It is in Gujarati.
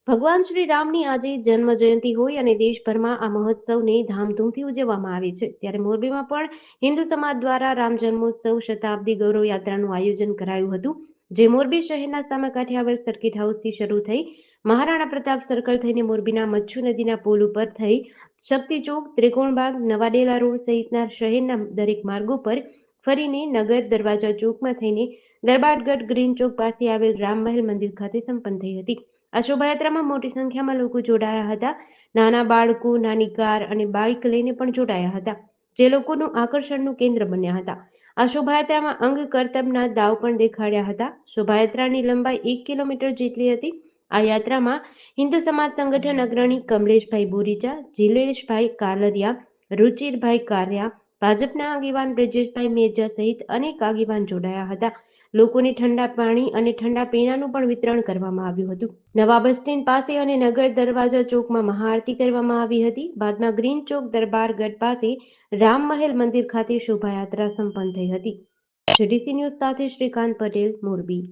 ભગવાન શ્રી રામની આજે જન્મ જયંતિ હોય અને દેશભરમાં આ મહોત્સવને ધામધૂમથી ઉજવવામાં આવે છે, ત્યારે મોરબીમાં પણ હિન્દુ સમાજ દ્વારા રામ જન્મોત્સવ શતાબ્દી ગૌરવ યાત્રાનું આયોજન કરાયું હતું, જે મોરબી શહેરના સામાકાંઠે આવેલ સર્કિટ હાઉસથી શરૂ થઈ મહારાણા પ્રતાપ સર્કલ થઈને મોરબીના મચ્છુ નદીના પુલ ઉપર થઈ શક્તિ ચોક, ત્રિકોણબાગ, નવાડેલા રોડ સહિતના શહેરના દરેક માર્ગો પર ફરીને નગર દરવાજા ચોકમાં થઈને દરબારગઢ ગ્રીન ચોક પાસે આવેલ રામ મહેલ મંદિર ખાતે સંપન્ન થઈ હતી। આ શોભાયાત્રામાં મોટી સંખ્યામાં લોકો જોડાયા હતા। નાના બાળકો, નાની કાર અને બાઇક લઈને પણ જોડાયા હતા, જે લોકોનું આકર્ષણનું કેન્દ્ર બન્યા હતા। આ શોભાયાત્રામાં અંગ કરતબના દાવ પણ દેખાડ્યા હતા। શોભાયાત્રાની લંબાઈ 1 કિલોમીટર જેટલી હતી। આ યાત્રામાં હિન્દુ સમાજ સંગઠન અગ્રણી કમલેશભાઈ બોરીચા, જિલેશભાઈ કાલરિયા, રુચિરભાઈ કારિયા, ભાજપના આગેવાન બ્રજેશભાઈ મેરજા સહિત અનેક આગેવાન જોડાયા હતા। લોકોને ઠંડા પાણી અને ઠંડા પીણાનું પણ વિતરણ કરવામાં આવ્યું હતું। નવા બસ સ્ટેન્ડ પાસે અને નગર દરવાજા ચોકમાં મહાઆરતી કરવામાં આવી હતી। બાદમાં ગ્રીન ચોક દરબારગઢ પાસે રામ મહેલ મંદિર ખાતે શોભાયાત્રા સંપન્ન થઈ હતી। જેડીસી ન્યૂઝ સાથે શ્રીકાંત પટેલ, મોરબી।